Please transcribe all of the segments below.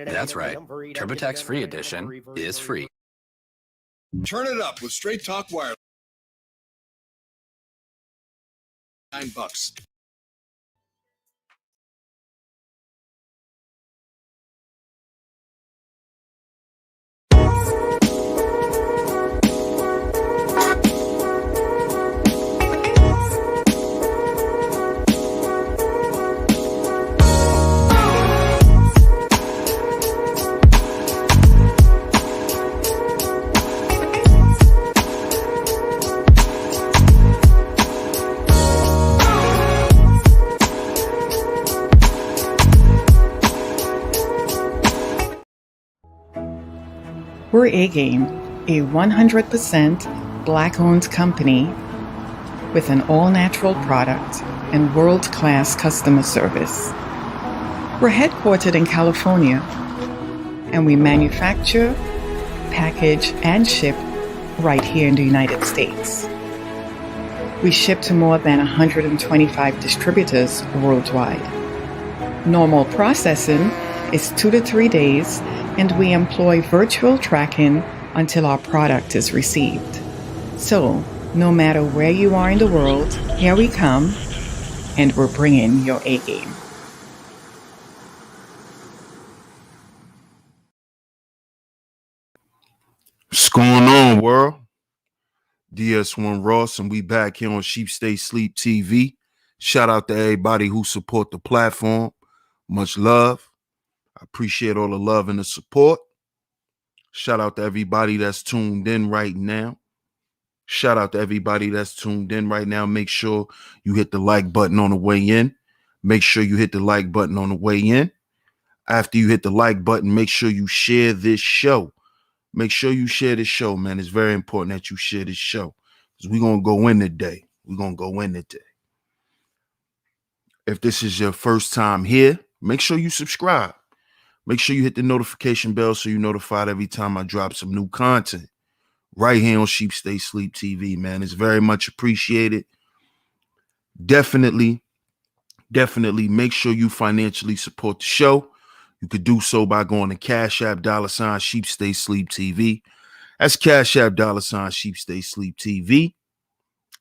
That's right. TurboTax Free Edition is free. Turn it up with Straight Talk Wireless. $9. We're A-Game, a 100% Black-owned company with an all-natural product and world-class customer service. We're headquartered in California, and we manufacture, package, and ship right here in the United States. We ship to more than 125 distributors worldwide. Normal processing is 2 to 3 days, and we employ virtual tracking until our product is received. So, no matter where you are in the world, here we come, and we're bringing your A-game. What's going on, world? DS1 Ross, and we back here on Sheep Stay Sleep TV. Shout out to everybody who support the platform. Much love. I appreciate all the love and the support. Shout out to everybody that's tuned in right now. Shout out to everybody that's tuned in right now. Make sure you hit the like button on the way in. Make sure you hit the like button on the way in. After you hit the like button, make sure you share this show. Make sure you share this show, man. It's very important that you share this show because we're going to go in today. We're going to go in today. If this is your first time here, make sure you subscribe. Make sure you hit the notification bell so you're notified every time I drop some new content right here on Sheep Stay Sleep TV, man. It's very much appreciated. Definitely make sure you financially support the show. You could do so by going to CashApp $ Sheep Stay Sleep TV. That's CashApp $ Sheep Stay Sleep TV.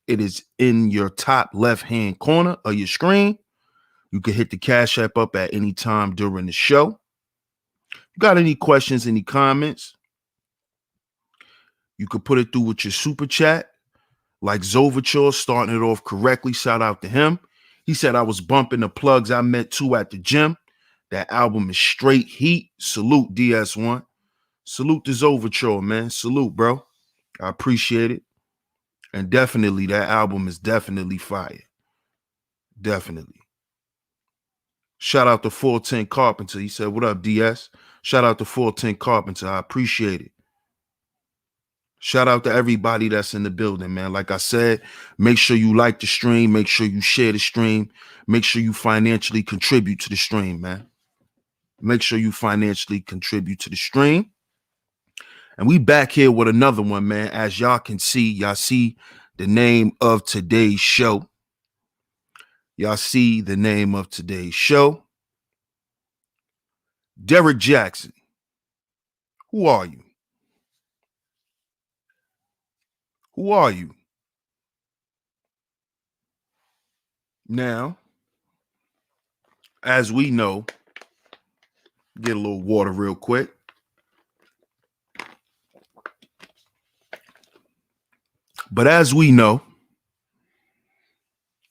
It is in your top left-hand corner of your screen. You can hit the Cash App up at any time during the show. You got any questions, any comments, you could put it through with your super chat, like Zovature starting it off correctly. Shout out to him. He said, I was bumping the plugs I met too at the gym. That album is straight heat. Salute, DS1. Salute to Zovature, man. Salute, bro. I appreciate it. And definitely, that album is definitely fire. Definitely. Shout out to 410 Carpenter. He said, what up, DS? Shout out to 410 Carpenter. I appreciate it. Shout out to everybody that's in the building, man. Like I said, make sure you like the stream. Make sure you share the stream. Make sure you financially contribute to the stream, man. Make sure you financially contribute to the stream. And we back here with another one, man. As y'all can see, y'all see the name of today's show. Y'all see the name of today's show. Derrick Jax'n. Who are you? Who are you? Now, as we know, get a little water real quick. But as we know,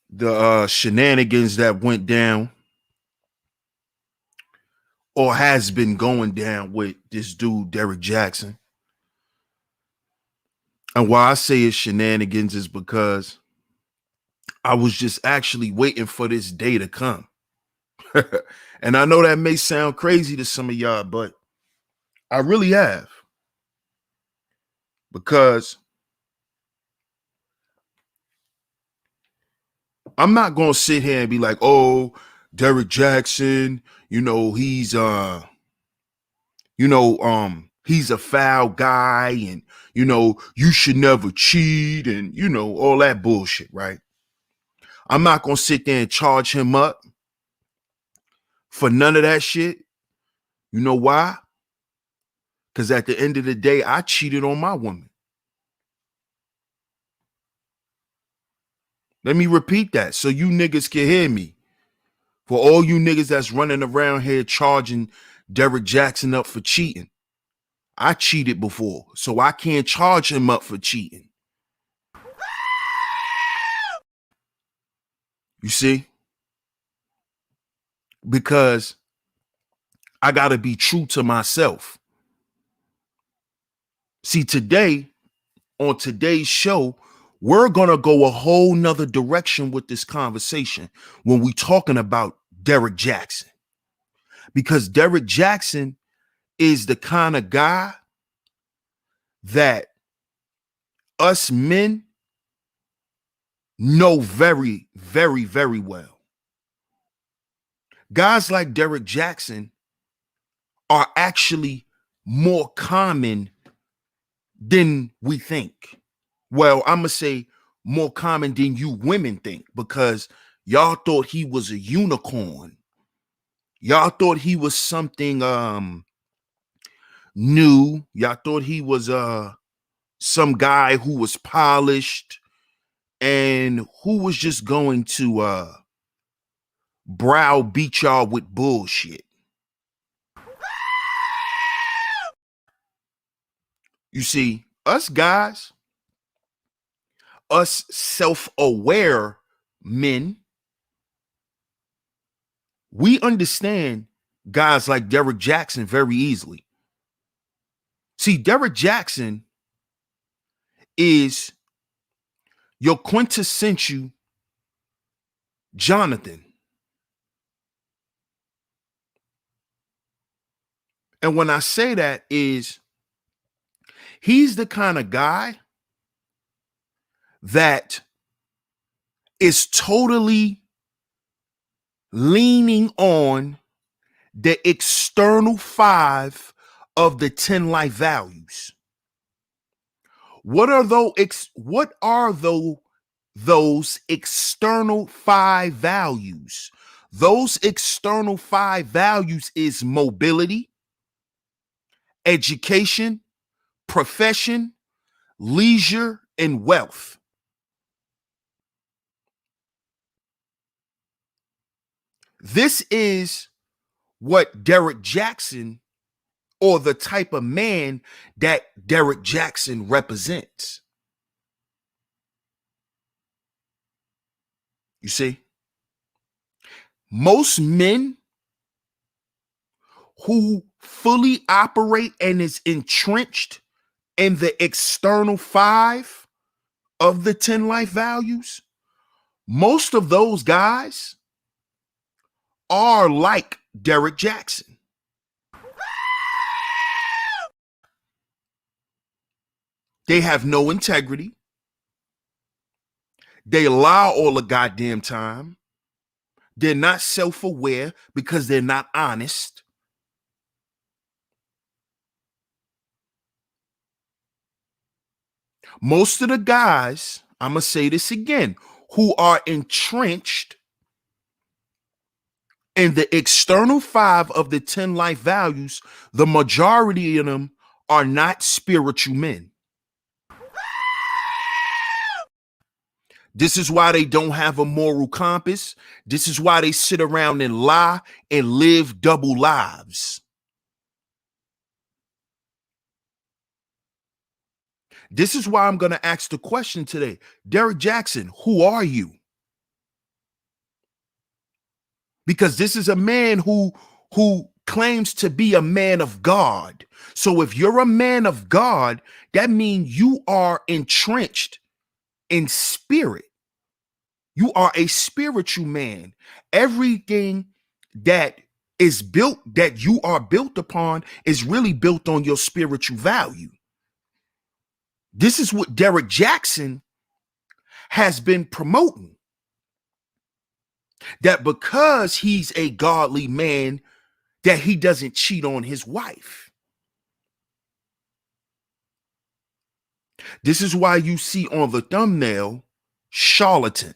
the shenanigans that went down or has been going down with this dude, Derrick Jax'n. And why I say it's shenanigans is because I was just actually waiting for this day to come. And I know that may sound crazy to some of y'all, but I really have. Because I'm not going to sit here and be like, oh, Derrick Jax'n, he's he's a foul guy and, you should never cheat and, all that bullshit, right? I'm not going to sit there and charge him up for none of that shit. You know why? Because at the end of the day, I cheated on my woman. Let me repeat that so you niggas can hear me. For all you niggas that's running around here charging Derrick Jax'n up for cheating. I cheated before, so I can't charge him up for cheating. You see? Because I got to be true to myself. See, today, on today's show, we're going to go a whole nother direction with this conversation when we talking about Derrick Jax'n. Because Derrick Jax'n is the kind of guy that us men know very, very, very well. Guys like Derrick Jax'n are actually more common than we think. Well, I'm going to say more common than you women think, because y'all thought he was a unicorn. Y'all thought he was something new. Y'all thought he was some guy who was polished and who was just going to browbeat y'all with bullshit. You see, us guys, us self-aware men, we understand guys like Derrick Jax'n very easily. See, Derrick Jax'n is your quintessential Jonathan. And when I say that is, he's the kind of guy that is totally leaning on the external 5 of the 10 life values. What are those external 5 values? Those external 5 values is mobility, education, profession, leisure, and wealth. This is what Derrick Jax'n, or the type of man that Derrick Jax'n represents. You see, most men who fully operate and is entrenched in the external 5 of the 10 life values, most of those guys are like Derrick Jax'n. They have no integrity. They lie all the goddamn time. They're not self-aware because they're not honest. Most of the guys, I'm going to say this again, who are entrenched in the external 5 of the 10 life values, the majority of them are not spiritual men. This is why they don't have a moral compass. This is why they sit around and lie and live double lives. This is why I'm going to ask the question today. Derrick Jax'n, who are you? Because this is a man who claims to be a man of God. So if you're a man of God, that means you are entrenched in spirit. You are a spiritual man. Everything that is built, that you are built upon, is really built on your spiritual value. This is what Derrick Jax'n has been promoting. That because he's a godly man, that he doesn't cheat on his wife. This is why you see on the thumbnail, charlatan.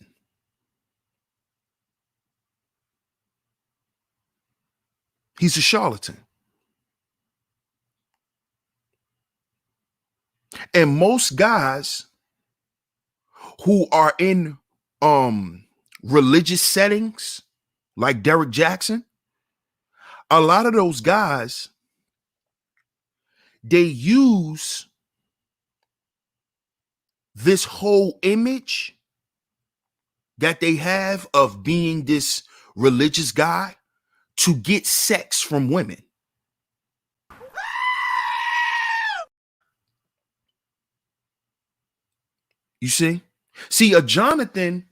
He's a charlatan. And most guys who are in religious settings like Derrick Jaxn, a lot of those guys, they use this whole image that they have of being this religious guy to get sex from women. You see? See, a Jonathan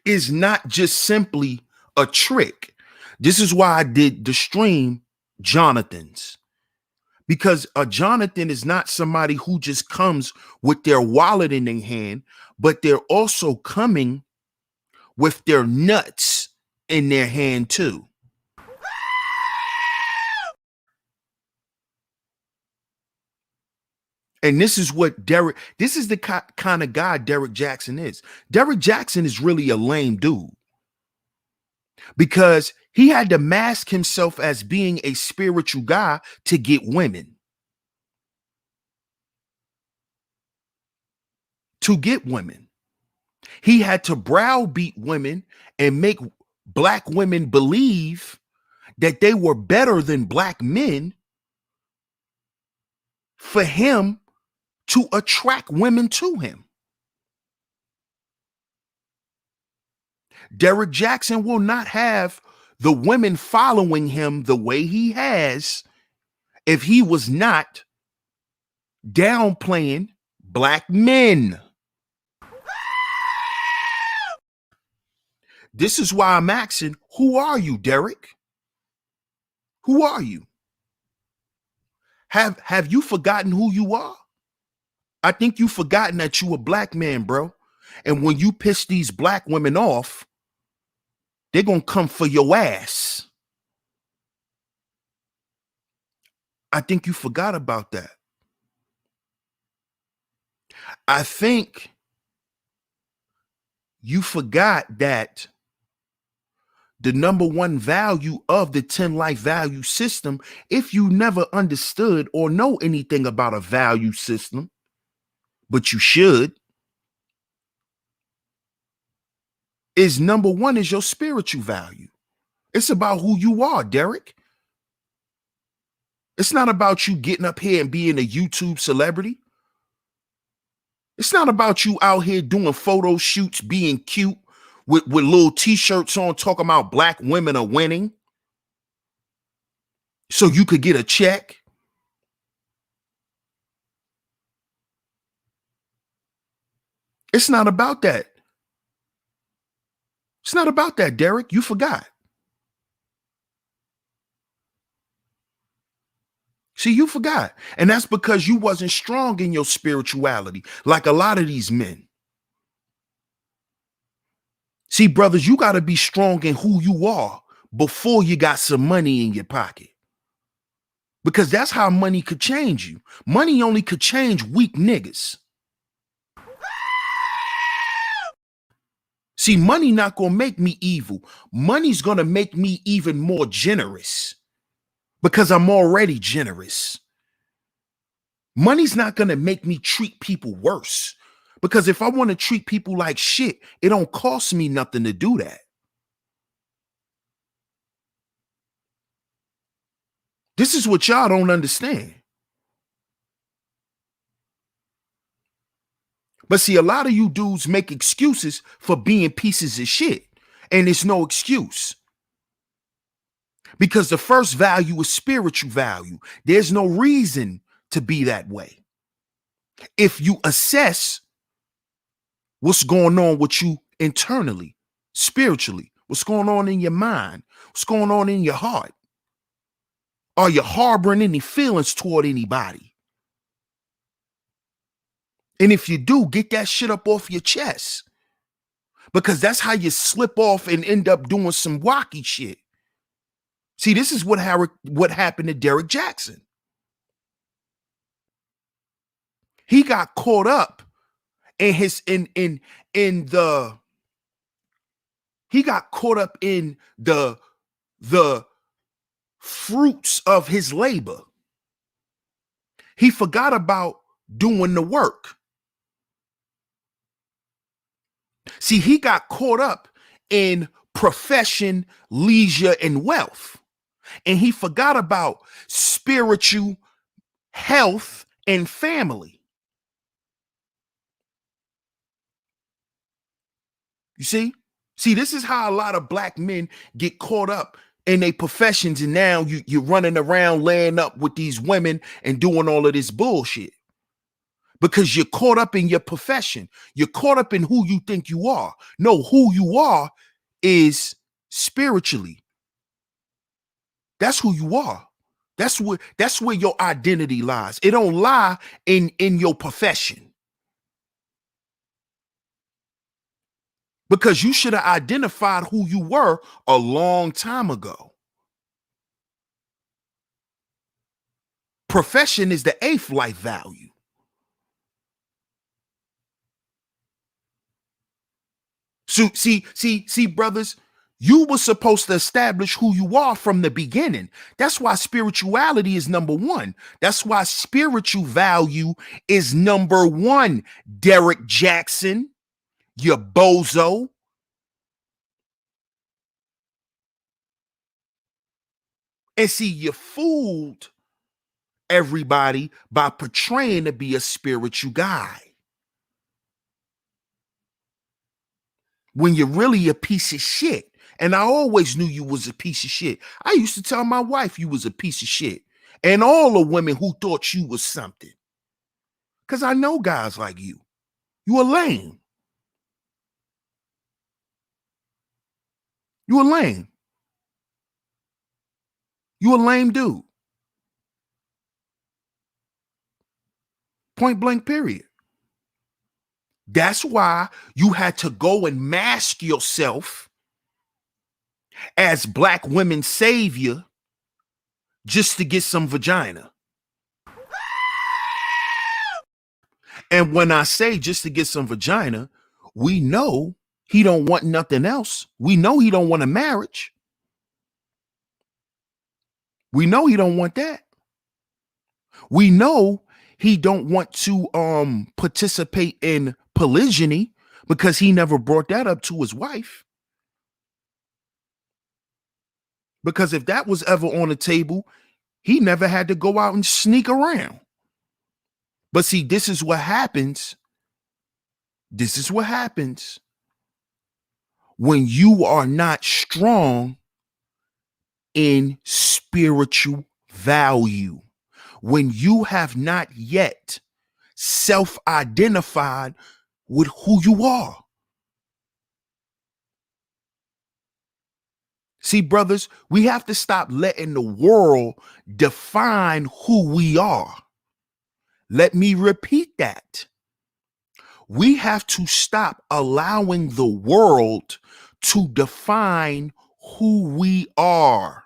is not just simply a trick. This is why I did the stream Jonathans. Because a Jonathan is not somebody who just comes with their wallet in their hand, but they're also coming with their nuts in their hand too. And this is what this is the kind of guy Derrick Jaxn is. Derrick Jaxn is really a lame dude because he had to mask himself as being a spiritual guy to get women. To get women. He had to browbeat women and make black women believe that they were better than black men for him to attract women to him. Derrick Jaxn will not have the women following him the way he has if he was not downplaying black men. This is why I'm asking, who are you, Derrick? Who are you? Have you forgotten who you are? I think you've forgotten that you a black man, bro. And when you piss these black women off, they're going to come for your ass. I think you forgot about that. I think you forgot that the number one value of the 10 life value system, if you never understood or know anything about a value system, but you should, is number one is your spiritual value. It's about who you are, Derrick. It's not about you getting up here and being a YouTube celebrity. It's not about you out here doing photo shoots, being cute with little t-shirts on, talking about black women are winning so you could get a check. It's not about that. It's not about that, Derrick. You forgot. See, you forgot. And that's because you wasn't strong in your spirituality like a lot of these men. See, brothers, you got to be strong in who you are before you got some money in your pocket. Because that's how money could change you. Money only could change weak niggas. See, money not going to make me evil. Money's going to make me even more generous because I'm already generous. Money's not going to make me treat people worse because if I want to treat people like shit, it don't cost me nothing to do that. This is what y'all don't understand. But see, a lot of you dudes make excuses for being pieces of shit, and it's no excuse. Because the first value is spiritual value. There's no reason to be that way. If you assess what's going on with you internally, spiritually, what's going on in your mind, what's going on in your heart, are you harboring any feelings toward anybody? And if you do, get that shit up off your chest. Because that's how you slip off and end up doing some wacky shit. See, this is what happened to Derrick Jaxn. He got caught up in he got caught up in the fruits of his labor. He forgot about doing the work. See, he got caught up in profession, leisure, and wealth. And he forgot about spiritual health and family. You see? See, this is how a lot of black men get caught up in their professions, and now you're running around laying up with these women and doing all of this bullshit. Because you're caught up in your profession. You're caught up in who you think you are. No, who you are is spiritually. That's who you are. That's where your identity lies. It don't lie in your profession. Because you should have identified who you were a long time ago. Profession is the 8th life value. So see, brothers, you were supposed to establish who you are from the beginning. That's why spirituality is number one. That's why spiritual value is number one. Derrick Jax'n, you bozo. And see, you fooled everybody by portraying to be a spiritual guy, when you're really a piece of shit. And I always knew you was a piece of shit. I used to tell my wife you was a piece of shit. And all the women who thought you was something. Because I know guys like you. You a lame. You a lame. You a lame dude. Point blank, period. That's why you had to go and mask yourself as black women's savior just to get some vagina. And when I say just to get some vagina, we know he don't want nothing else. We know he don't want a marriage. We know he don't want that. We know he don't want to participate in polygyny because he never brought that up to his wife. Because if that was ever on the table, he never had to go out and sneak around. But see, this is what happens. This is what happens when you are not strong in spiritual value. When you have not yet self-identified with who you are. See, brothers, we have to stop letting the world define who we are. Let me repeat that. We have to stop allowing the world to define who we are.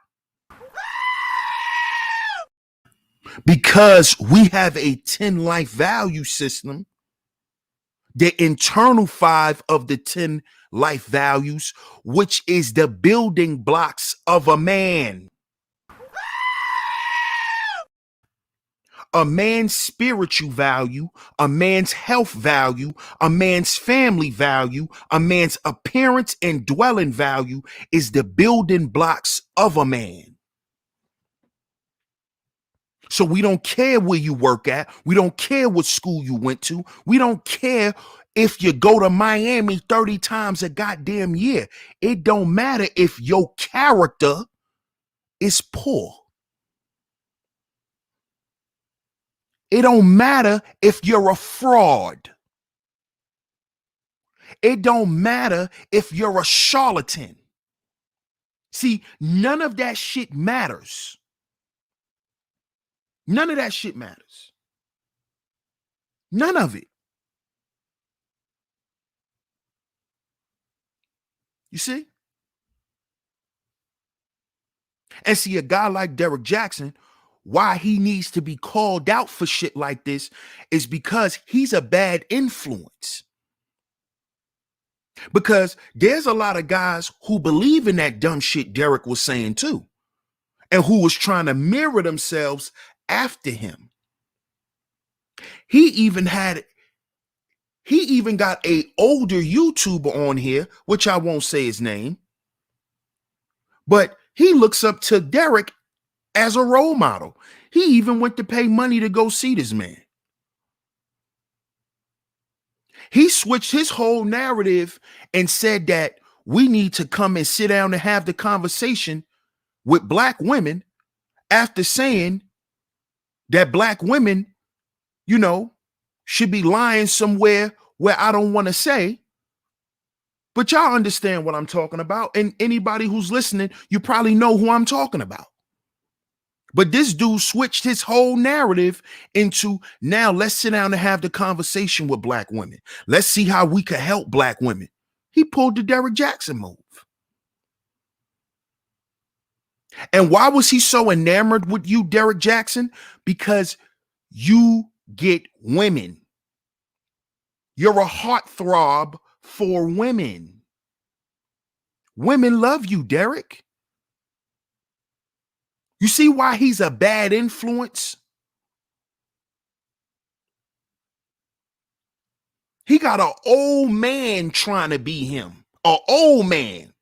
Because we have a 10 life value system, the internal 5 of the 10 life values, which is the building blocks of a man. A man's spiritual value, a man's health value, a man's family value, a man's appearance and dwelling value is the building blocks of a man. So we don't care where you work at. We don't care what school you went to. We don't care if you go to Miami 30 times a goddamn year. It don't matter if your character is poor. It don't matter if you're a fraud. It don't matter if you're a charlatan. See, none of that shit matters. None of that shit matters. None of it. You see? And see, a guy like Derrick Jax'n, why he needs to be called out for shit like this is because he's a bad influence. Because there's a lot of guys who believe in that dumb shit Derrick was saying too. and who was trying to mirror themselves after him. He even got a older YouTuber on here, which I won't say his name, but he looks up to Derrick as a role model. He even went to pay money to go see this man. He switched his whole narrative and said that we need to come and sit down and have the conversation with black women after saying that black women, should be lying somewhere where I don't want to say. But y'all understand what I'm talking about. And anybody who's listening, you probably know who I'm talking about. But this dude switched his whole narrative into, now let's sit down and have the conversation with black women. Let's see how we can help black women. He pulled the Derrick Jax'n move. And why was he so enamored with you, Derrick Jax'n? Because you get women. You're a heartthrob for women. Women love you, Derrick. You see why he's a bad influence? He got an old man trying to be him. An old man.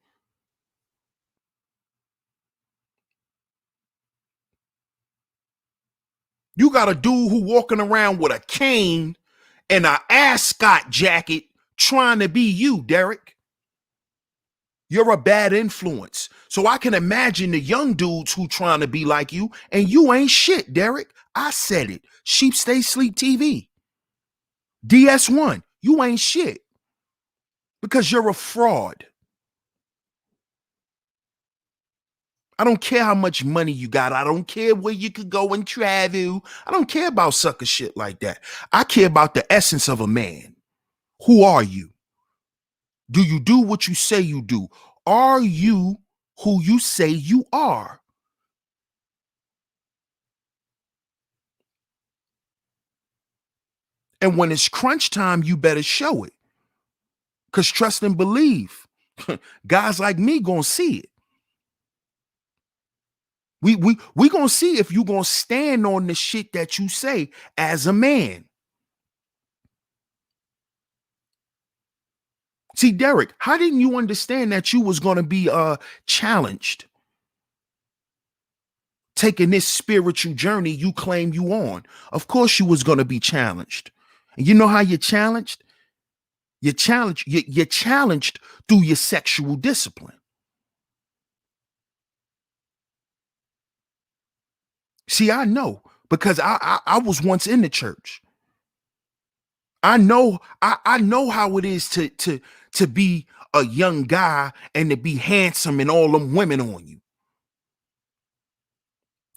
You got a dude who walking around with a cane and an ascot jacket trying to be you, Derrick. You're a bad influence. So I can imagine the young dudes who trying to be like you, and you ain't shit, Derrick. I said it. Sheep Stay Sleep TV. DS1, you ain't shit. Because you're a fraud. I don't care how much money you got. I don't care where you could go and travel. I don't care about sucker shit like that. I care about the essence of a man. Who are you? Do you do what you say you do? Are you who you say you are? And when it's crunch time, you better show it. Because trust and believe, guys like me gonna see it. We gonna see if you gonna stand on the shit that you say as a man. See, Derrick, how didn't you understand that you was gonna be challenged? Taking this spiritual journey you claim you on. Of course you was gonna be challenged. And you know how you're challenged? You're challenged through your sexual discipline. See, I know, because I was once in the church. I know how it is to be a young guy and to be handsome and all them women on you.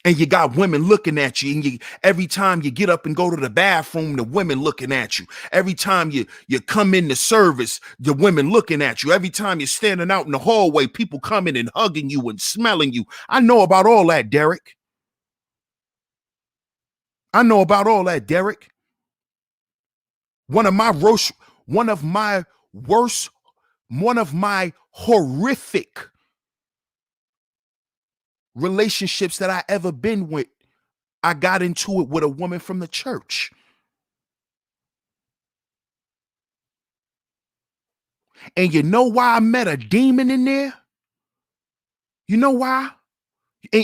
And you got women looking at you, and every time you get up and go to the bathroom, the women looking at you. Every time you come in the service, the women looking at you. Every time you're standing out in the hallway, people coming and hugging you and smelling you. I know about all that, Derrick. I know about all that, Derrick. One of my horrific relationships that I ever been with, I got into it with a woman from the church. And you know why I met a demon in there? You know why?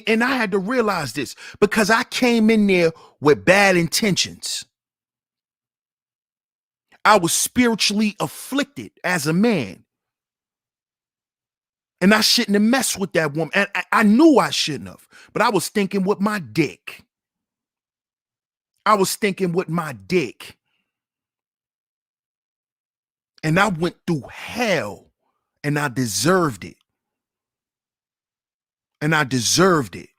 And I had to realize this, because I came in there with bad intentions. I was spiritually afflicted as a man. And I shouldn't have messed with that woman. And I knew I shouldn't have. But I was thinking with my dick. I was thinking with my dick. And I went through hell. And I deserved it. And I deserved it.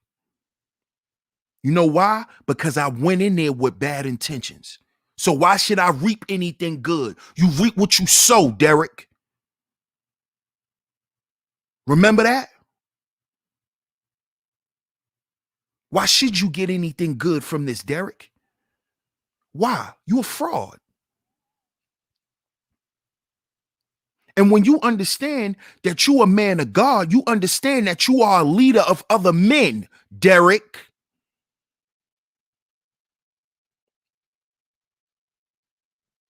You know why? Because I went in there with bad intentions. So why should I reap anything good? You reap what you sow, Derrick. Remember that? Why should you get anything good from this, Derrick? Why? You a fraud. And when you understand that you a man of God, you understand that you are a leader of other men, Derrick.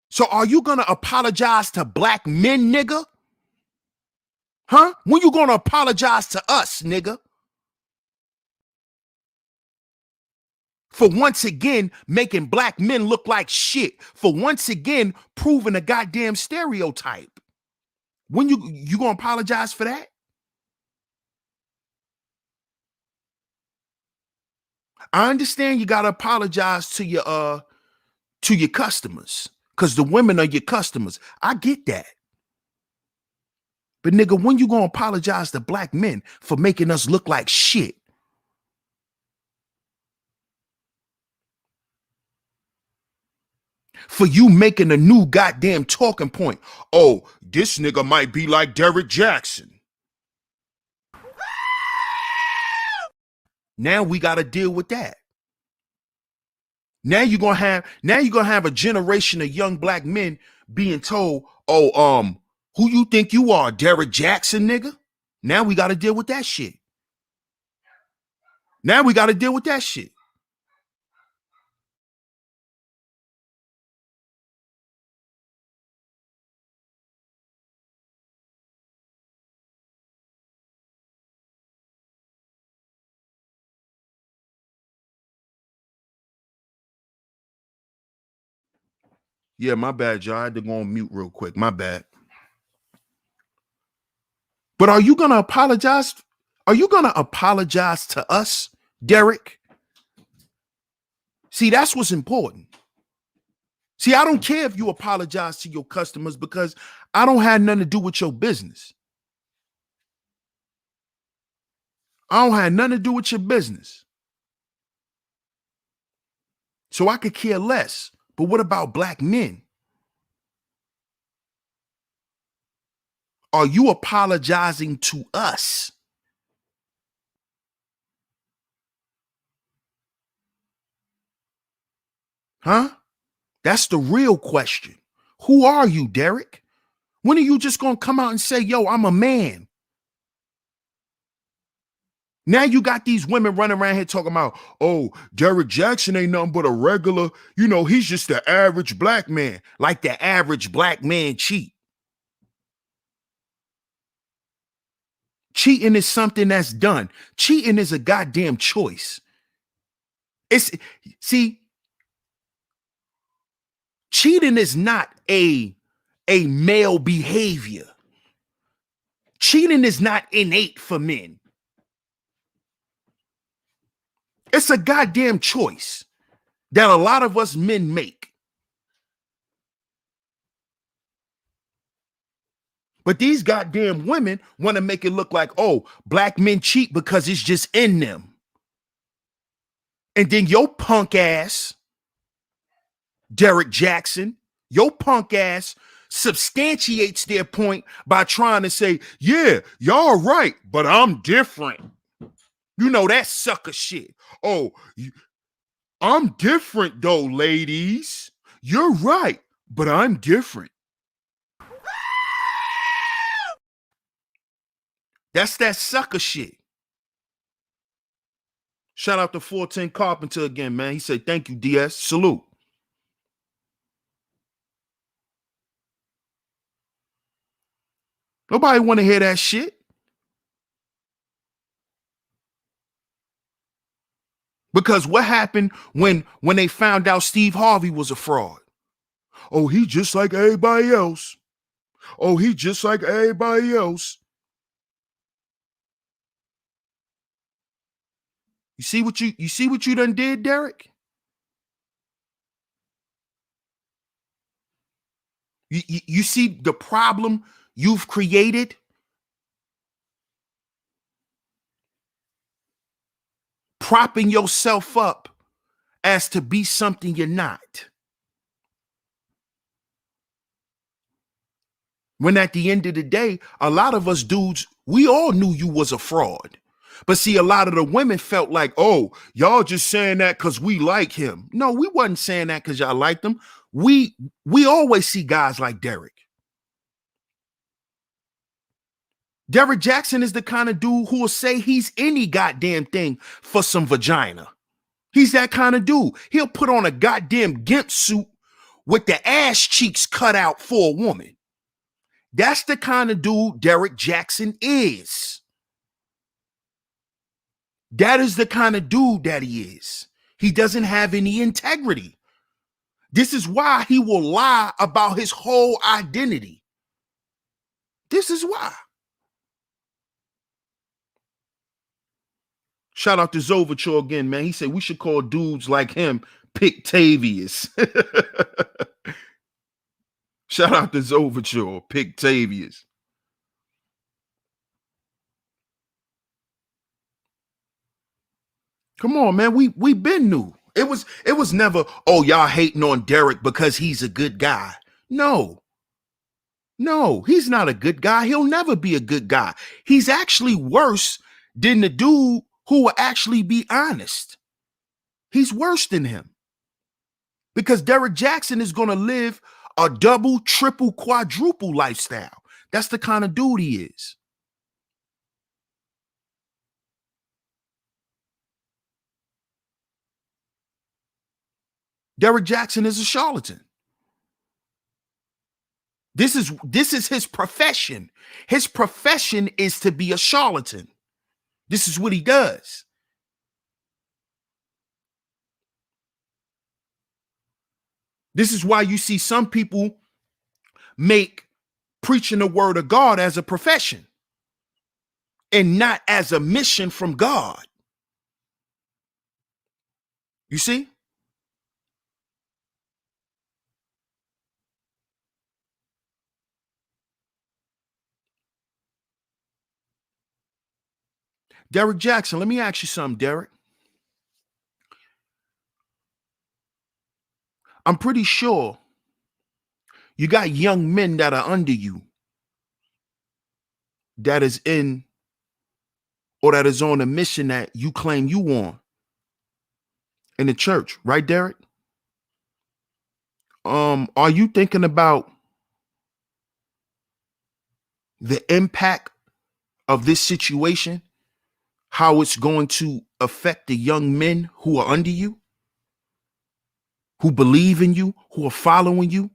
So are you going to apologize to black men, nigga? Huh? When you going to apologize to us, nigga? For once again making black men look like shit. For once again proving a goddamn stereotype. When you going to apologize for that? I understand you got to apologize to your customers because the women are your customers. I get that. But nigga, when you going to apologize to black men for making us look like shit? For you making a new goddamn talking point. Oh, this nigga might be like Derrick Jax'n. Now we got to deal with that. Now you're gonna have a generation of young black men being told, oh, who you think you are, Derrick Jax'n, nigga? Now we got to deal with that shit. Now we got to deal with that shit. Yeah, my bad, y'all. I had to go on mute real quick. My bad. But are you gonna apologize? Are you gonna apologize to us, Derrick? See, that's what's important. See, I don't care if you apologize to your customers because I don't have nothing to do with your business. I don't have nothing to do with your business. So I could care less. But what about black men? Are you apologizing to us? Huh? That's the real question. Who are you, Derrick? When are you just gonna come out and say, yo, I'm a man? Now you got these women running around here talking about, oh, Derrick Jax'n ain't nothing but a regular, he's just the average black man. Like the average black man cheat. Cheating is something that's done. Cheating is a goddamn choice. Cheating is not a male behavior. Cheating is not innate for men. It's a goddamn choice that a lot of us men make. But these goddamn women want to make it look like, oh, black men cheat because it's just in them. And then your punk ass, Derrick Jax'n, your punk ass substantiates their point by trying to say, yeah, y'all right, but I'm different. You know that sucker shit. Oh, I'm different though, ladies. You're right, but I'm different. That's that sucker shit. Shout out to 410 Carpenter again, man. He said, thank you, DS. Salute. Nobody want to hear that shit. Because what happened when they found out Steve Harvey was a fraud? Oh, he just like everybody else. Oh, he just like everybody else. You see what you done did, Derrick? You see the problem you've created? Propping yourself up as to be something you're not. When at the end of the day, a lot of us dudes, we all knew you was a fraud. But see, a lot of the women felt like, oh, y'all just saying that because we like him. No, we wasn't saying that because y'all liked him. We always see guys like Derrick. Derrick Jax'n is the kind of dude who will say he's any goddamn thing for some vagina. He's that kind of dude. He'll put on a goddamn gimp suit with the ass cheeks cut out for a woman. That's the kind of dude Derrick Jax'n is. That is the kind of dude that he is. He doesn't have any integrity. This is why he will lie about his whole identity. This is why. Shout out to Zovature again, man. He said we should call dudes like him Pictavious. Shout out to Zovature, Pictavious. Come on, man. We been new. It was never, oh, y'all hating on Derrick because he's a good guy. No, he's not a good guy. He'll never be a good guy. He's actually worse than the dude who will actually be honest. He's worse than him. Because Derrick Jax'n is going to live a double, triple, quadruple lifestyle. That's the kind of dude he is. Derrick Jax'n is a charlatan. This is his profession. His profession is to be a charlatan. This is what he does. This is why you see some people make preaching the word of God as a profession and not as a mission from God. You see? Derrick Jax'n, let me ask you something, Derrick. I'm pretty sure you got young men that are under you that is in or that is on a mission that you claim you on in the church, right, Derrick? Are you thinking about the impact of this situation, how it's going to affect the young men who are under you, who believe in you, who are following you?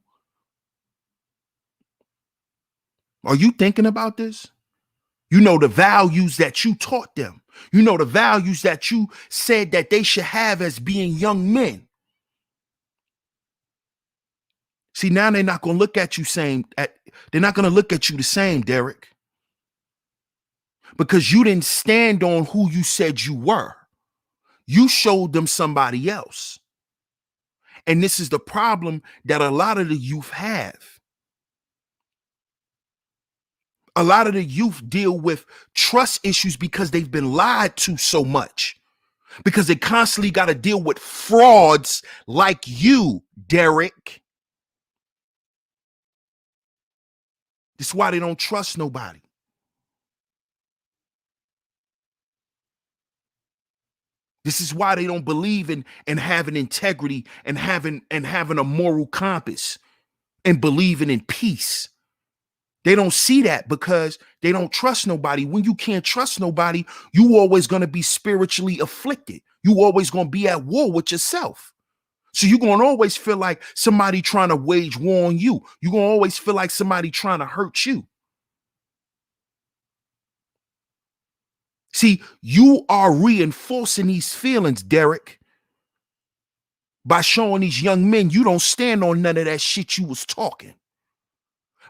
Are you thinking about this? You know the values that you taught them. You know the values that you said that they should have as being young men. See, now they're not going to look at you they're not going to look at you the same, Derrick. Because you didn't stand on who you said you were. You showed them somebody else. And this is the problem that a lot of the youth have. A lot of the youth deal with trust issues because they've been lied to so much. Because they constantly got to deal with frauds like you, Derrick. This is why they don't trust nobody. This is why they don't believe in having integrity and having a moral compass and believing in peace. They don't see that because they don't trust nobody. When you can't trust nobody, you always going to be spiritually afflicted. You always going to be at war with yourself. So you're going to always feel like somebody trying to wage war on you. You're going to always feel like somebody trying to hurt you. See, you are reinforcing these feelings, Derrick, by showing these young men you don't stand on none of that shit you was talking.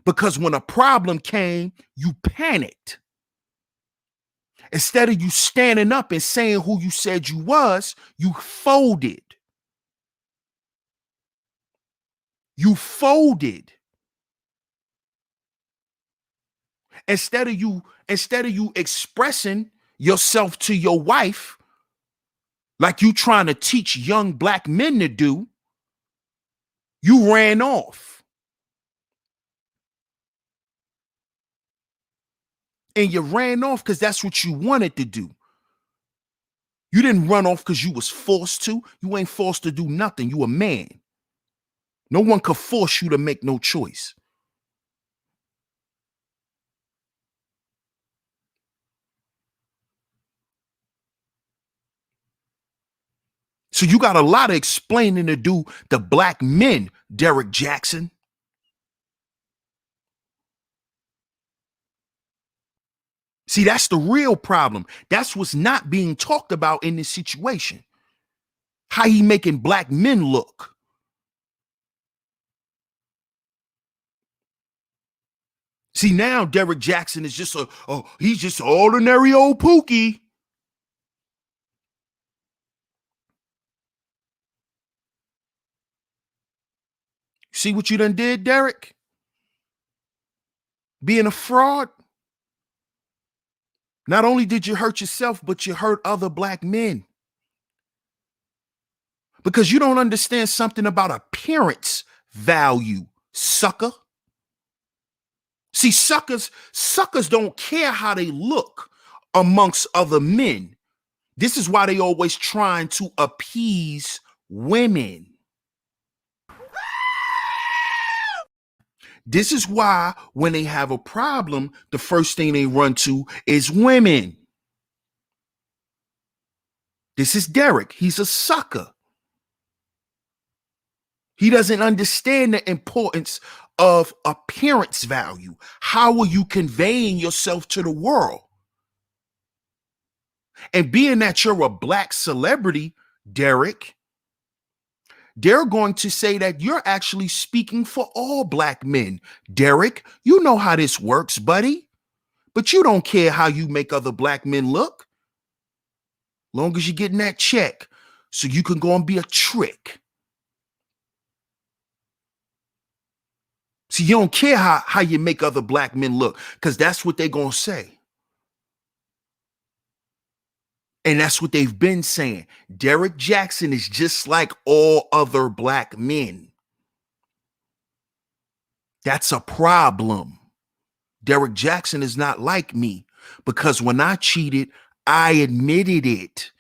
Because when a problem came, you panicked. Instead of you standing up and saying who you said you was, you folded. You folded. Instead of you expressing yourself to your wife like you trying to teach young black men to do, you ran off. And you ran off because that's what you wanted to do. You didn't run off because you was forced to. You ain't forced to do nothing. You a man. No one could force you to make no choice. So you got a lot of explaining to do to black men, Derrick Jaxn. See, that's the real problem. That's what's not being talked about in this situation. How he making black men look. See, now Derrick Jaxn is just he's just an ordinary old Pookie. See what you done did, Derrick? Being a fraud. Not only did you hurt yourself, but you hurt other black men. Because you don't understand something about appearance value, sucker. See, suckers don't care how they look amongst other men. This is why they always trying to appease women. This is why when they have a problem, the first thing they run to is women. This is Derrick. He's a sucker. He doesn't understand the importance of appearance value. How are you conveying yourself to the world? And being that you're a black celebrity, Derrick, they're going to say that you're actually speaking for all black men. Derrick, you know how this works, buddy. But you don't care how you make other black men look. Long as you're getting that check so you can go and be a trick. See, you don't care how you make other black men look because that's what they're going to say. And that's what they've been saying. Derrick Jaxn is just like all other black men. That's a problem. Derrick Jaxn is not like me because when I cheated, I admitted it.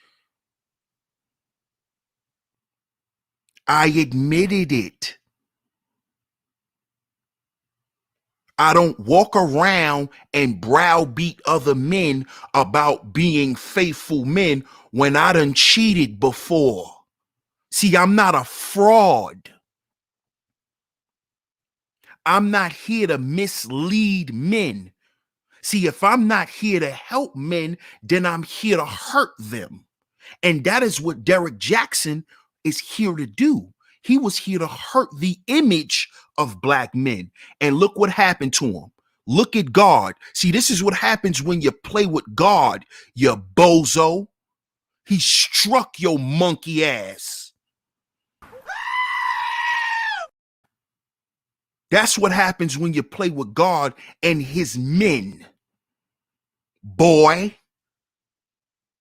I admitted it. I don't walk around and browbeat other men about being faithful men when I done cheated before. See, I'm not a fraud. I'm not here to mislead men. See, if I'm not here to help men, then I'm here to hurt them. And that is what Derrick Jaxn is here to do. He was here to hurt the image of black men. And look what happened to him. Look at God. See, this is what happens when you play with God, you bozo. He struck your monkey ass. That's what happens when you play with God and his men. Boy,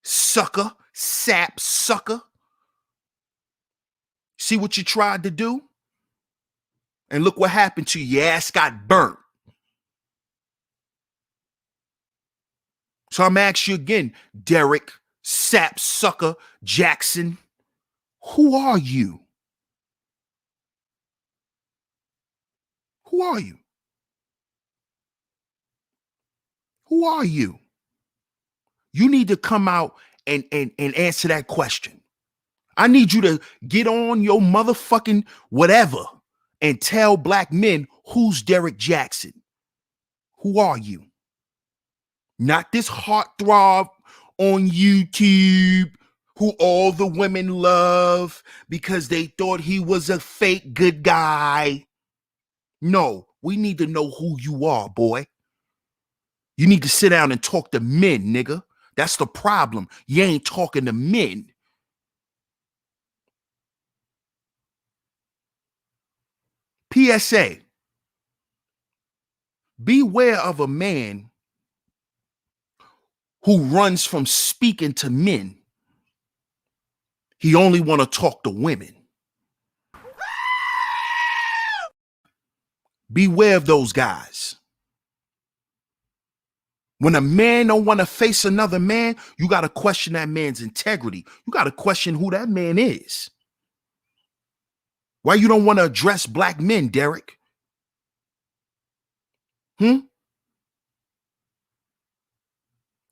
sucker, sap sucker. See what you tried to do? And look what happened to you. Your ass got burnt. So I'm asking you again, Derrick, sap sucker, Jaxn, who are you? Who are you? Who are you? You need to come out and answer that question. I need you to get on your motherfucking whatever and tell black men who's Derrick Jaxn. Who are you? Not this heartthrob on YouTube who all the women love because they thought he was a fake good guy. No, we need to know who you are, boy. You need to sit down and talk to men, nigga. That's the problem. You ain't talking to men. PSA. Beware of a man who runs from speaking to men. He only want to talk to women. Beware of those guys. When a man don't want to face another man, you got to question that man's integrity. You got to question who that man is. Why you don't want to address black men, Derrick?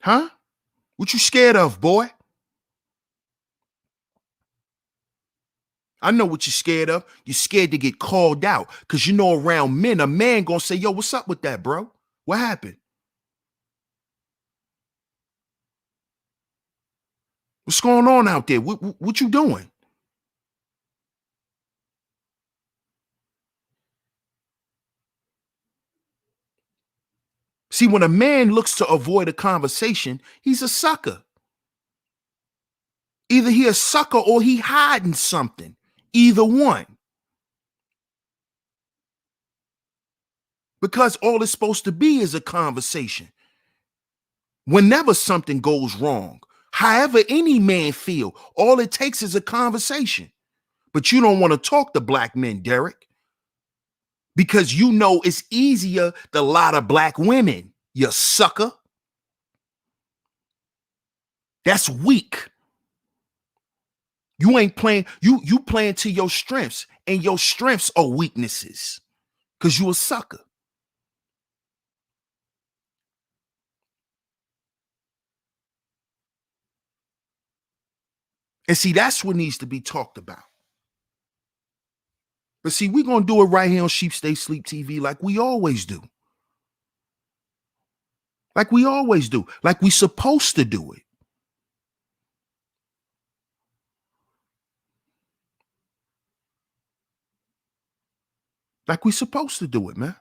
Huh? What you scared of, boy? I know what you're scared of. You're scared to get called out because you know around men, a man gonna say, yo, what's up with that, bro? What happened? What's going on out there? What you doing? See, when a man looks to avoid a conversation, he's a sucker. Either he a sucker or he hiding something. Either one. Because all it's supposed to be is a conversation. Whenever something goes wrong, however any man feel, all it takes is a conversation. But you don't want to talk to black men, Derrick, because you know it's easier to lie to black women, you sucker. That's weak. You ain't playing, you playing to your strengths, and your strengths are weaknesses because you a sucker. And see, that's what needs to be talked about. But see, we're going to do it right here on Sheep Stay Sleep TV like we always do. Like we always do. Like we supposed to do it. Like we supposed to do it, man.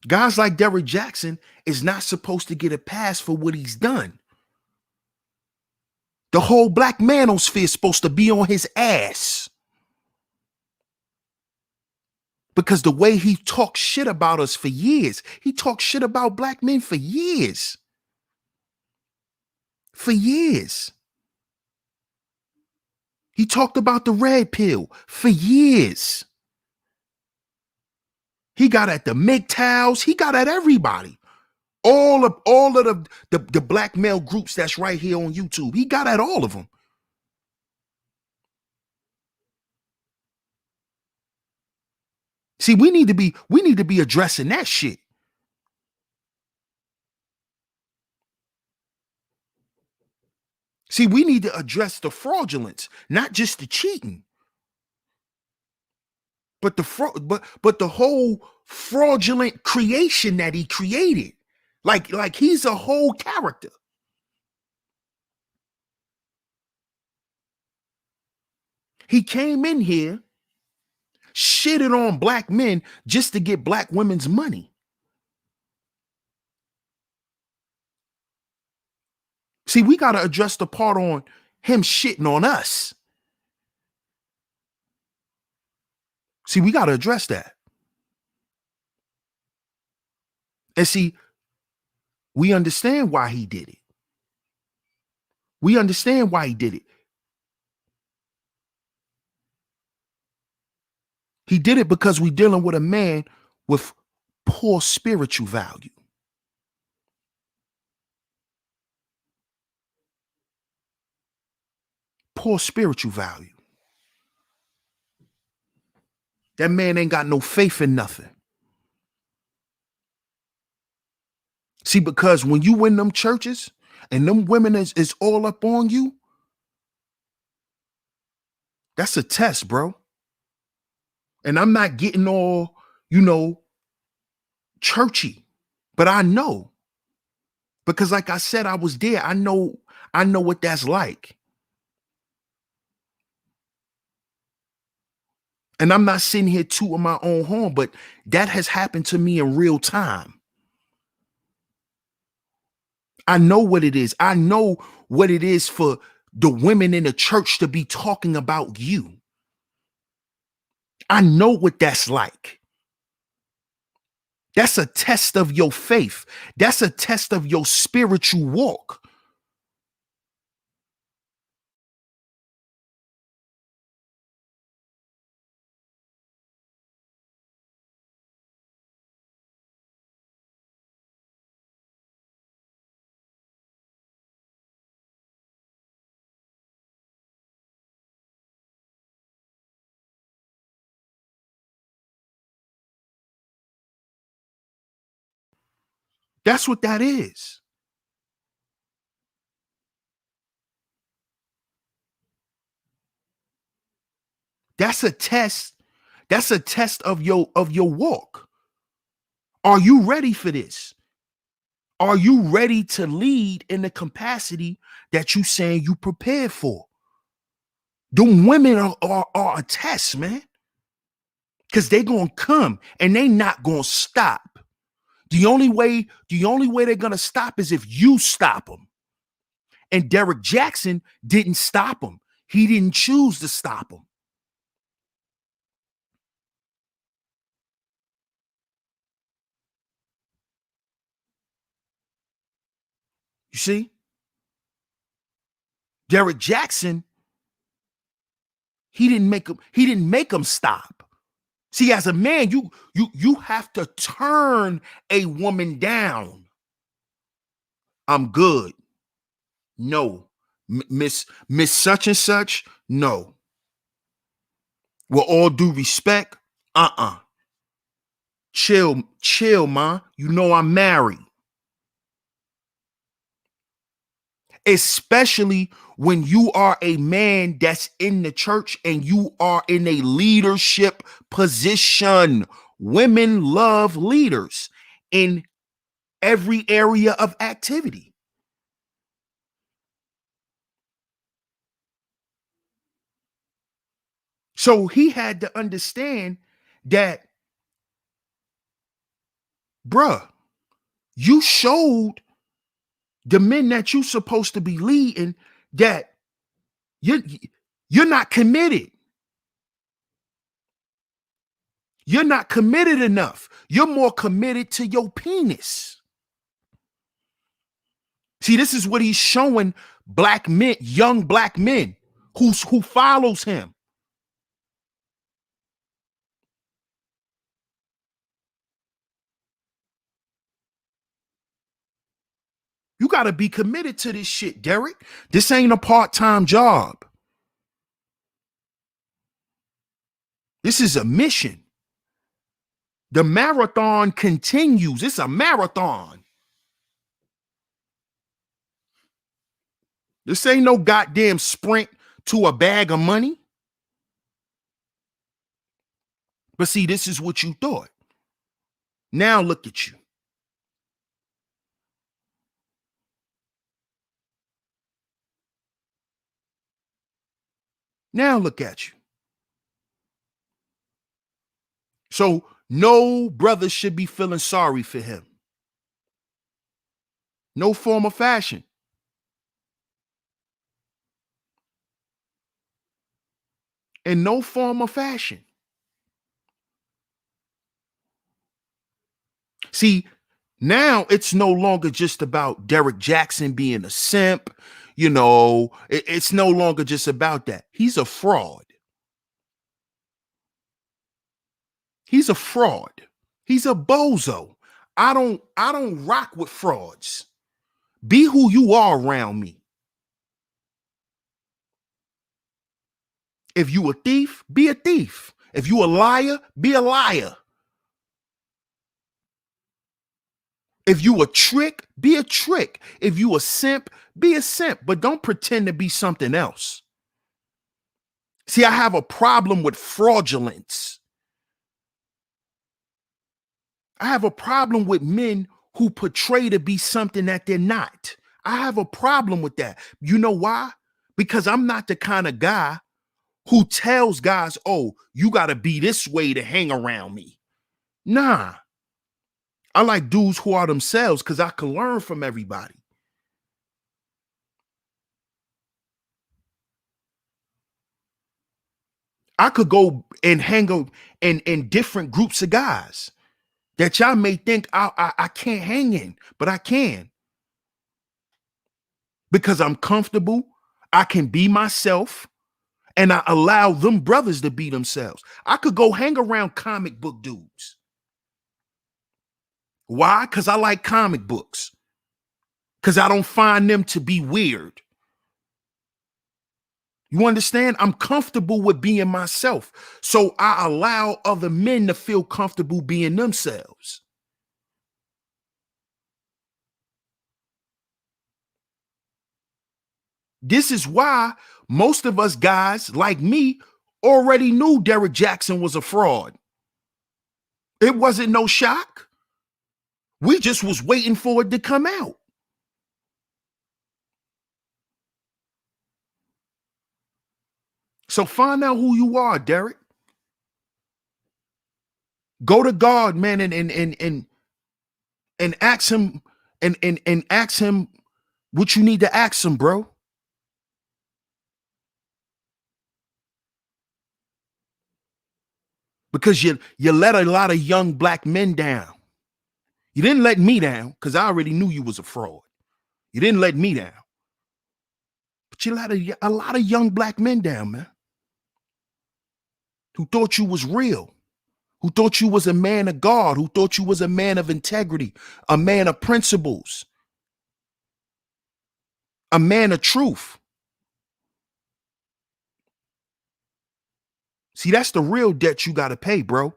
Guys like Derrick Jax'n is not supposed to get a pass for what he's done. The whole black manosphere is supposed to be on his ass. Because the way he talked shit about us for years, he talked shit about black men for years. For years. He talked about the red pill for years. He got at the MGTOWs. He got at everybody. All of the black male groups that's right here on YouTube. He got at all of them. See, we need to be addressing that shit. See, we need to address the fraudulence, not just the cheating, but the whole fraudulent creation that he created. Like he's a whole character. He came in here, shitted on black men just to get black women's money. See, we got to address the part on him shitting on us. See, we got to address that. And see, we understand why he did it. We understand why he did it. He did it because we're dealing with a man with poor spiritual value. Poor spiritual value. That man ain't got no faith in nothing. See, because when you in them churches and them women is all up on you, that's a test, bro. And I'm not getting all, churchy, but I know. Because like I said, I was there. I know what that's like. And I'm not sitting here tooting my own horn, but that has happened to me in real time. I know what it is. I know what it is for the women in the church to be talking about you. I know what that's like. That's a test of your faith. That's a test of your spiritual walk. That's what that is. That's a test. That's a test of your walk. Are you ready for this? Are you ready to lead in the capacity that you saying you prepared for? Them women are a test, man. Because they're gonna come and they not gonna stop. The only way they're gonna stop is if you stop them. And Derrick Jaxn didn't stop him. He didn't choose to stop him. You see? Derrick Jaxn, he didn't make him stop. See, as a man, you have to turn a woman down. I'm good. No. Miss such and such, no. With all due respect, chill, ma. You know I'm married. Especially when you are a man that's in the church and you are in a leadership position. Women love leaders in every area of activity. So he had to understand that, bruh, you showed the men that you're supposed to be leading that you're not committed. You're not committed enough. You're more committed to your penis. See, this is what he's showing black men, young black men who follows him. You got to be committed to this shit, Derrick. This ain't a part-time job. This is a mission. The marathon continues. It's a marathon. This ain't no goddamn sprint to a bag of money. But see, this is what you thought. Now look at you. Now look at you. So no brother should be feeling sorry for him. No form of fashion. In no form of fashion. See, now it's no longer just about Derrick Jaxn being a simp. You know, it's no longer just about that. He's a fraud. He's a fraud. He's a bozo. I don't rock with frauds. Be who you are around me. If you a thief, be a thief. If you a liar, be a liar. If you a trick, be a trick. If you a simp, be a simp. But don't pretend to be something else. See, I have a problem with fraudulence. I have a problem with men who portray to be something that they're not. I have a problem with that. You know why? Because I'm not the kind of guy who tells guys, oh, you got to be this way to hang around me. Nah. I like dudes who are themselves because I can learn from everybody. I could go and hang out in different groups of guys that y'all may think I can't hang in, but I can. Because I'm comfortable, I can be myself, and I allow them brothers to be themselves. I could go hang around comic book dudes. Why? Because I like comic books. Because I don't find them to be weird. You understand? I'm comfortable with being myself. So I allow other men to feel comfortable being themselves. This is why most of us guys like me already knew Derrick Jax'n was a fraud. It wasn't no shock. We just was waiting for it to come out. So find out who you are, Derrick. Go to God, man, and ask him and ask him what you need to ask him, bro. Because you let a lot of young black men down. You didn't let me down because I already knew you was a fraud. You didn't let me down. But you let a lot of young black men down, man, who thought you was real, who thought you was a man of God, who thought you was a man of integrity, a man of principles, a man of truth. See, that's the real debt you got to pay, bro.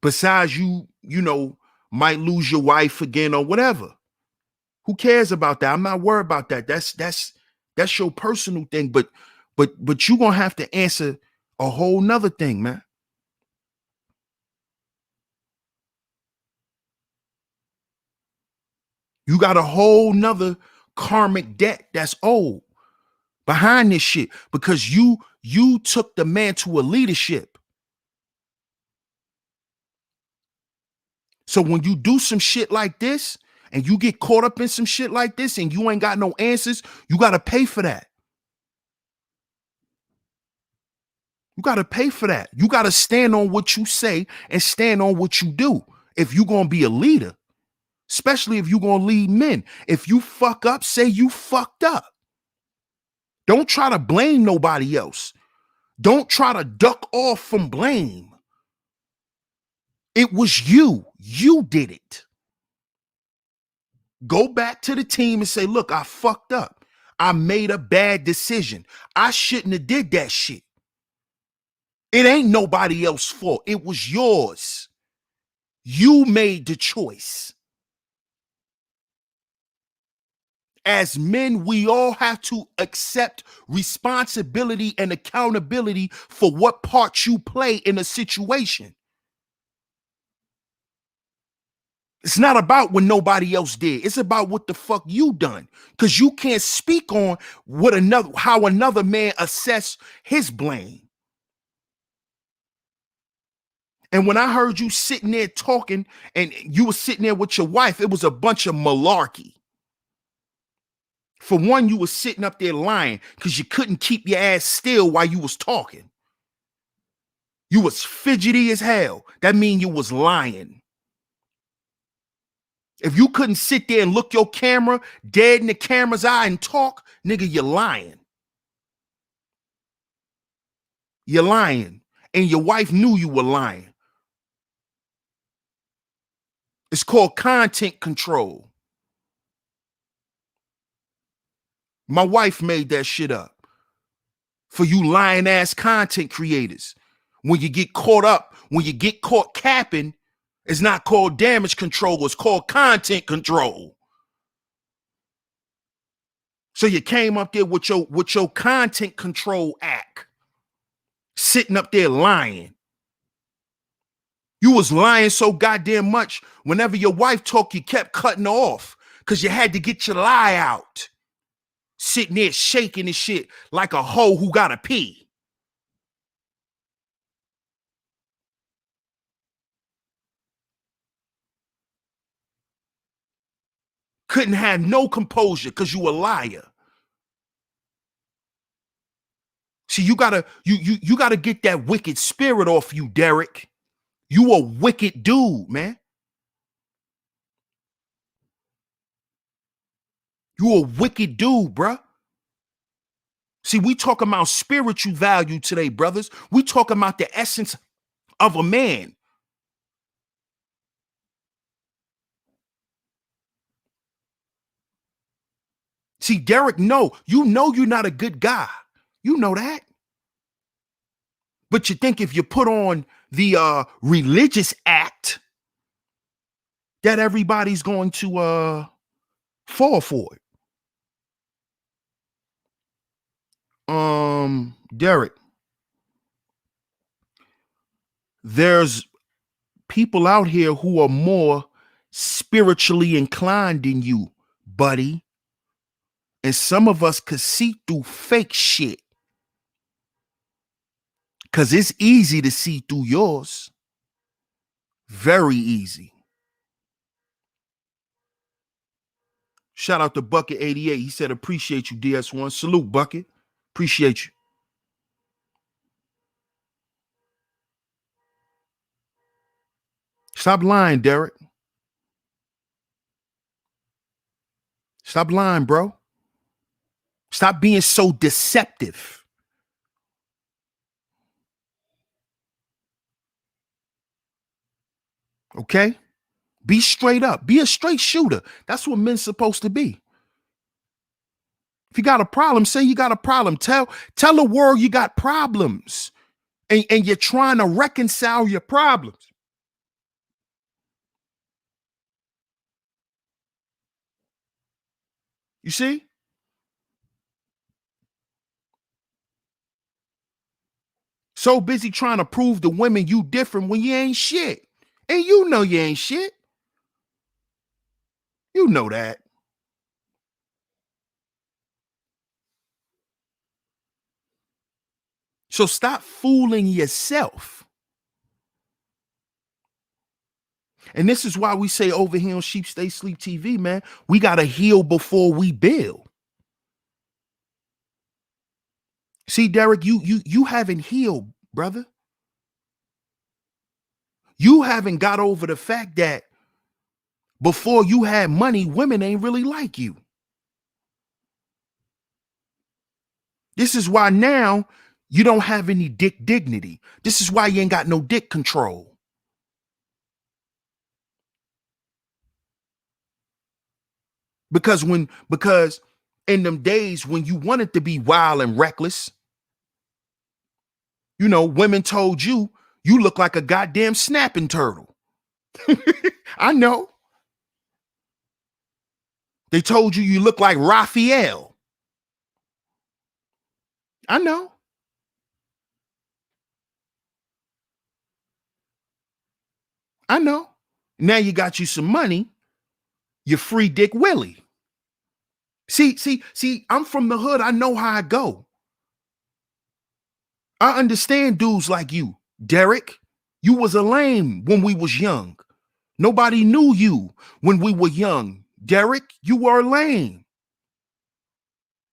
Besides you know, might lose your wife again or whatever. Who cares about that? I'm not worried about that. That's your personal thing. But you gonna have to answer a whole nother thing, man. You got a whole nother karmic debt that's owed behind this shit because you took the man to a leadership. So when you do some shit like this and you get caught up in some shit like this and you ain't got no answers, you got to pay for that. You got to pay for that. You got to stand on what you say and stand on what you do. If you're going to be a leader, especially if you're going to lead men, if you fuck up, say you fucked up. Don't try to blame nobody else. Don't try to duck off from blame. It was you. You did it. Go back to the team and say, look, I fucked up. I made a bad decision. I shouldn't have did that shit. It ain't nobody else's fault. It was yours. You made the choice. As men, we all have to accept responsibility and accountability for what part you play in a situation. It's not about what nobody else did. It's about what the fuck you done. Because you can't speak on how another man assess his blame. And when I heard you sitting there talking and you were sitting there with your wife, it was a bunch of malarkey. For one, you were sitting up there lying because you couldn't keep your ass still while you was talking. You was fidgety as hell. That means you was lying. If you couldn't sit there and look your camera dead in the camera's eye and talk, nigga, you're lying. You're lying. And your wife knew you were lying. It's called content control. My wife made that shit up for you lying ass content creators. When you get caught up, when you get caught capping, it's not called damage control, it's called content control. So you came up there with your content control act, sitting up there lying. You was lying so goddamn much, whenever your wife talked, you kept cutting her off because you had to get your lie out. Sitting there shaking and shit like a hoe who gotta pee. Couldn't have no composure because you a liar. See, you gotta get that wicked spirit off you, Derrick. You a wicked dude, man. You a wicked dude, bruh. See, we talking about spiritual value today, brothers. We talking about the essence of a man. See, Derrick, no, you know you're not a good guy. You know that. But you think if you put on the religious act, that everybody's going to fall for it. Derrick, there's people out here who are more spiritually inclined than you, buddy. And some of us could see through fake shit. Because it's easy to see through yours. Very easy. Shout out to Bucket 88. He said, appreciate you, DS1. Salute, Bucket. Appreciate you. Stop lying, Derrick. Stop lying, bro. Stop being so deceptive. Okay? Be straight up. Be a straight shooter. That's what men's supposed to be. If you got a problem, say you got a problem. Tell the world you got problems. And you're trying to reconcile your problems. You see? So busy trying to prove to women you different when you ain't shit. And you know you ain't shit. You know that. So stop fooling yourself. And this is why we say over here on Sheep Stay Sleep TV, man, we got to heal before we build. See, Derrick, you haven't healed, brother. You haven't got over the fact that before you had money, women ain't really like you. This is why now you don't have any dick dignity. This is why you ain't got no dick control. Because in them days when you wanted to be wild and reckless, you know, women told you look like a goddamn snapping turtle. I know. They told you look like Raphael. I know. I know. Now you got you some money. You're free Dick Willie. See, I'm from the hood. I know how I go. I understand dudes like you, Derrick. You was a lame when we was young. Nobody knew you when we were young. Derrick, you were lame.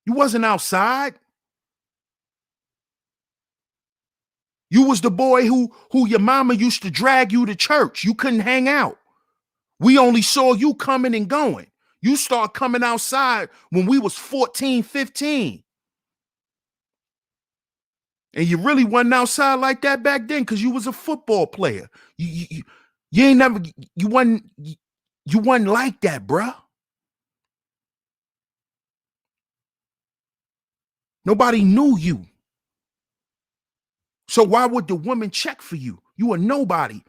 You wasn't outside. You was the boy who your mama used to drag you to church. You couldn't hang out. We only saw you coming and going. You start coming outside when we was 14, 15. And you really wasn't outside like that back then because you was a football player. You ain't never, you wasn't like that, bruh. Nobody knew you. So why would the woman check for you? You were nobody.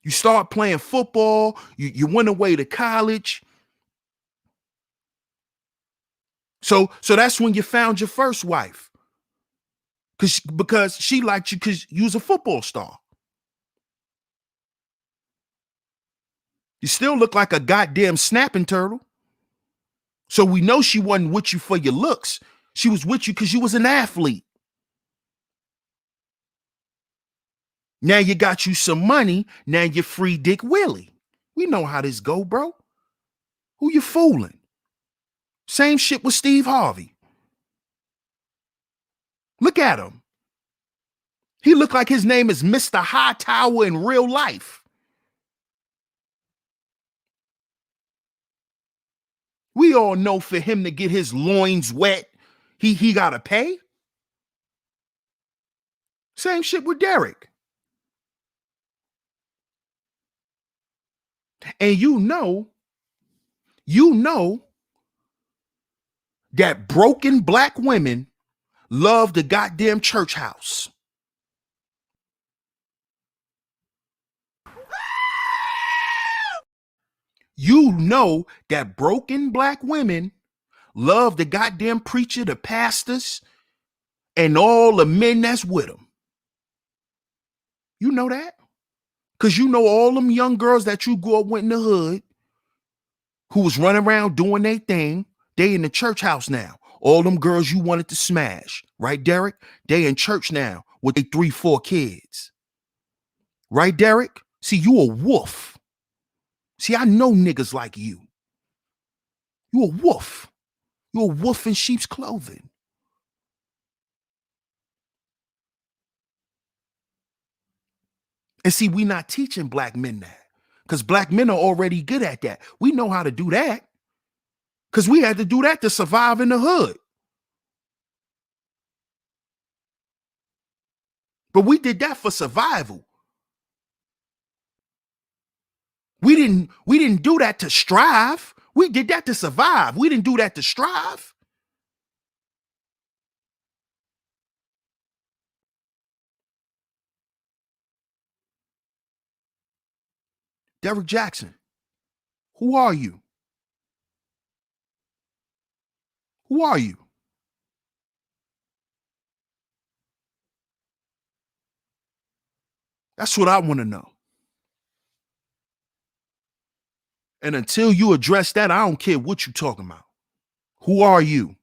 You start playing football. You went away to college. So that's when you found your first wife. Because she liked you because you was a football star. You still look like a goddamn snapping turtle. So we know she wasn't with you for your looks. She was with you because you was an athlete. Now you got you some money. Now you're free Dick Willie. We know how this go, bro. Who you fooling? Same shit with Steve Harvey. Look at him. He looked like his name is Mr. Hightower in real life. We all know for him to get his loins wet, he got to pay. Same shit with Derrick. And you know that broken black women love the goddamn church house. You know that broken black women love the goddamn preacher, the pastors, and all the men that's with him. You know that? Because you know all them young girls that you grew up with in the hood who was running around doing their thing, they in the church house now. All them girls you wanted to smash, right, Derrick? They in church now with their 3-4 kids. Right, Derrick? See, you a wolf. See, I know niggas like you. You a wolf. You a wolf in sheep's clothing. And see, we not teaching black men that because black men are already good at that. We know how to do that because we had to do that to survive in the hood. But we did that for survival. We didn't do that to strive. We did that to survive. We didn't do that to strive. Derrick Jax'n, who are you? Who are you? That's what I want to know. And until you address that, I don't care what you're talking about. Who are you?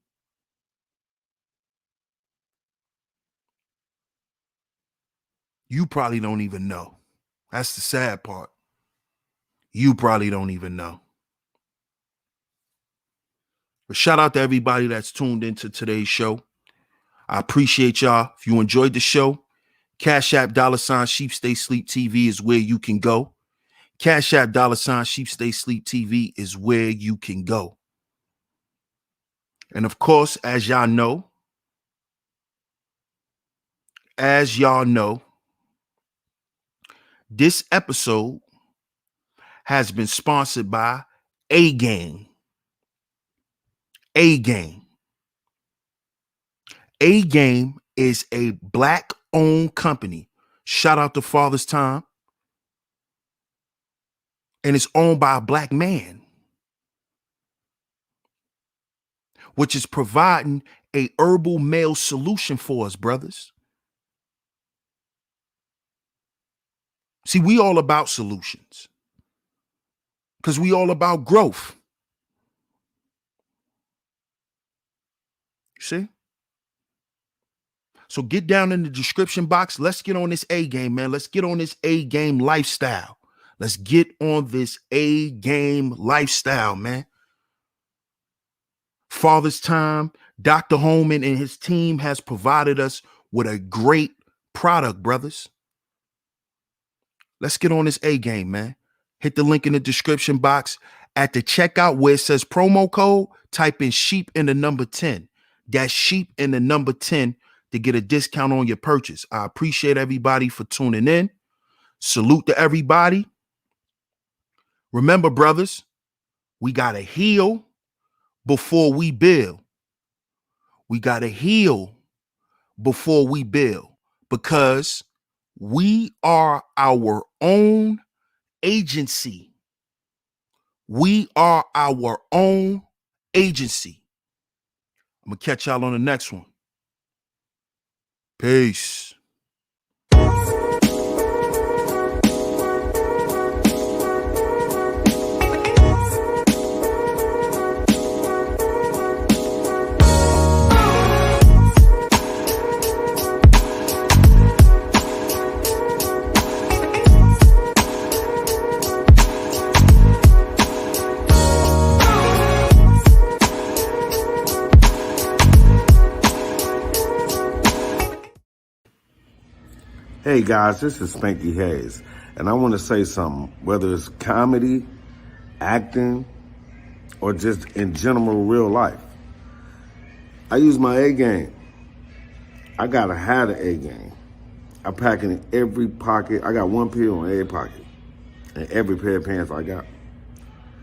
You probably don't even know. That's the sad part. You probably don't even know. But shout out to everybody that's tuned into today's show. I appreciate y'all. If you enjoyed the show, CashApp $SheepStaySleepTV is where you can go. CashApp $SheepStaySleepTV is where you can go. And of course, as y'all know, this episode has been sponsored by A-Game. A-Game. A-Game is a black-owned company. Shout out to Father's Time. And it's owned by a black man, which is providing a herbal male solution for us, brothers. See, we all about solutions because we all about growth. You see? So get down in the description box. Let's get on this A-Game, man. Let's get on this A-Game lifestyle. Let's get on this A-Game lifestyle, man. Father's Time, Dr. Holman and his team has provided us with a great product, brothers. Let's get on this A-Game, man. Hit the link in the description box. At the checkout where it says promo code, type in sheep and the number 10. That's sheep and the number 10 to get a discount on your purchase. I appreciate everybody for tuning in. Salute to everybody. Remember, brothers, we got to heal before we build. We got to heal before we build because we are our own agency. We are our own agency. I'm going to catch y'all on the next one. Peace. Hey guys, this is Spanky Hayes, and I want to say something, whether it's comedy, acting, or just in general real life. I use my A-game. I gotta have the A-game. I pack it in every pocket. I got one pill in every pocket, and every pair of pants I got.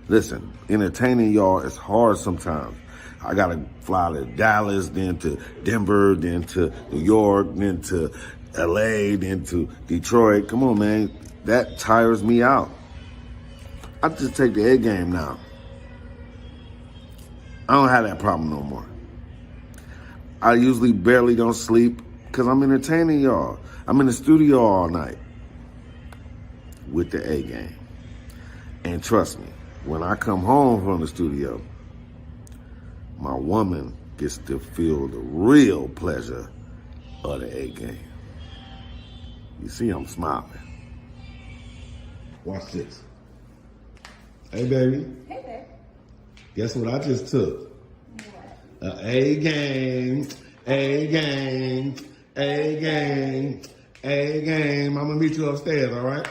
Listen, entertaining y'all is hard sometimes. I gotta fly to Dallas, then to Denver, then to New York, then to LA, then to Detroit. Come on, man. That tires me out. I just take the A-game now. I don't have that problem no more. I usually barely don't sleep because I'm entertaining y'all. I'm in the studio all night with the A game. And trust me, when I come home from the studio, my woman gets to feel the real pleasure of the A game. You see, I'm smiling. Watch this. Hey, baby. Hey, babe. Guess what I just took? What? A game, A game, A game, A game. I'm gonna meet you upstairs, all right?